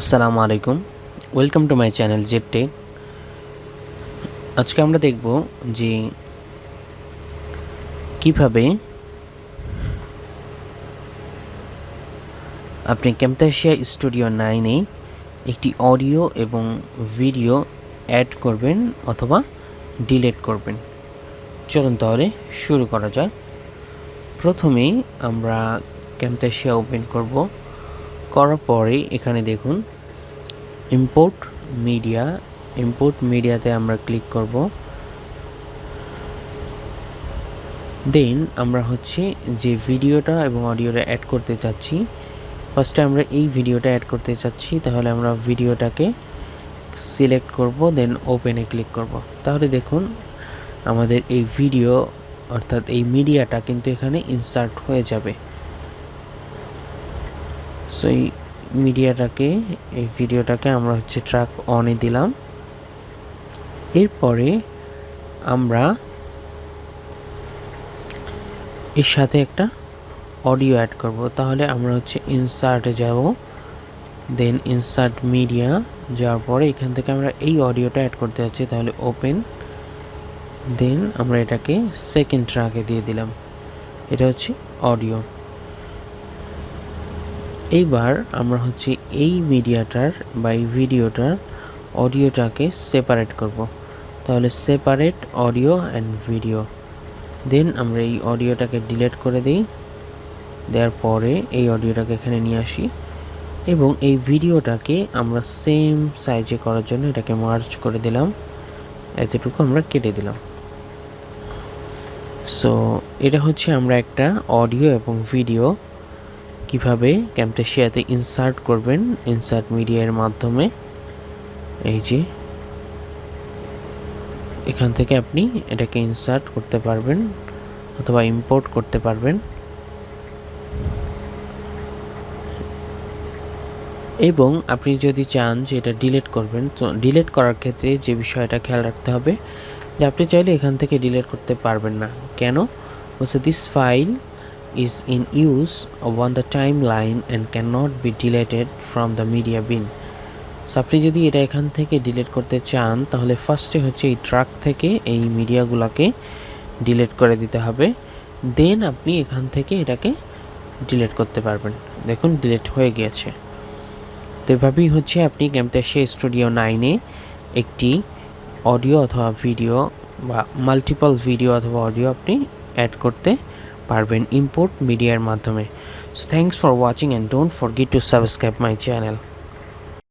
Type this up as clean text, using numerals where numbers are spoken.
আসসালামু আলাইকুম, welcome to my channel Z tech. আজকে আমরা দেখব যে কিভাবে আপনি ক্যামটাসিয়া স্টুডিও 9-এ একটি অডিও এবং ভিডিও অ্যাড করবেন অথবা ডিলিট করবেন। চলুন তাহলে শুরু করা যাক। প্রথমেই আমরা ক্যামটাসিয়া ওপেন করব। করার পরে এখানে দেখুন ইম্পোর্ট মিডিয়াতে আমরা ক্লিক করব। দেন আমরা যে ভিডিওটা এবং অডিওটা অ্যাড করতে চাচ্ছি, ফার্স্টে আমরা এই ভিডিওটা অ্যাড করতে চাচ্ছি, তাহলে আমরা ভিডিওটাকে সিলেক্ট করব, দেন ওপেনে ক্লিক করব। তাহলে দেখুন আমাদের এই ভিডিও অর্থাৎ এই মিডিয়াটা কিন্তু এখানে ইনসার্ট হয়ে যাবে। সো এই ভিডিওটাকে আমরা ট্র্যাক অনে দিলাম। এরপরে আমরা এর সাথে একটা অডিও অ্যাড করব। তাহলে আমরা ইনসার্টে যাব, দেন ইনসার্ট মিডিয়া যাওয়ার পরে এখান থেকে আমরা এই অডিওটা অ্যাড করতে যাচ্ছি, তাহলে ওপেন, দেন আমরা এটাকে সেকেন্ড ট্র্যাকে দিয়ে দিলাম। এটা অডিও। এইবার আমরা এই মিডিয়াটার বা এই ভিডিওটার অডিওটাকে সেপারেট করব। তাহলে সেপারেট অডিও অ্যান্ড ভিডিও, দেন আমরা এই অডিওটাকে ডিলিট করে দিই। দেওয়ার পরে এই অডিওটাকে এখানে নিয়ে আসি এবং এই ভিডিওটাকে আমরা সেম সাইজে করার জন্য এটাকে মার্জ করে দিলাম, এতটুকু আমরা কেটে দিলাম। সো এটা আমরা একটা অডিও এবং ভিডিও কিভাবে ক্যামটাসিয়াতে ইনসার্ট করবেন ইনসার্ট মিডিয়ার মাধ্যমে। এই যে এখান থেকে আপনি এটাকে ইনসার্ট করতে পারবেন অথবা ইম্পোর্ট করতে পারবেন। এবং আপনি যদি চান যে এটা ডিলিট করবেন, তো ডিলিট করার ক্ষেত্রে যে বিষয়টা খেয়াল রাখতে হবে যে আপনি চাইলে এখান থেকে ডিলিট করতে পারবেন না। কেন? This file is in use on the timeline and cannot be deleted from the media bin. So আপনি যদি এটা এখান থেকে ডিলিট করতে চান, তাহলে ফার্স্টে এই ট্র্যাক থেকে এই মিডিয়াগুলোকে ডিলিট করে দিতে হবে, দেন আপনি এখান থেকে এটাকে ডিলিট করতে পারবেন। দেখুন ডিলিট হয়ে গিয়েছে। তো এভাবেই আপনি ক্যামটাসিয়া স্টুডিও 9-এ একটি অডিও অথবা ভিডিও বা মাল্টিপল ভিডিও অথবা অডিও আপনি অ্যাড করতে পারবেন ইম্পোর্ট মিডিয়ার মাধ্যমে। So thanks for watching and don't forget to subscribe my channel.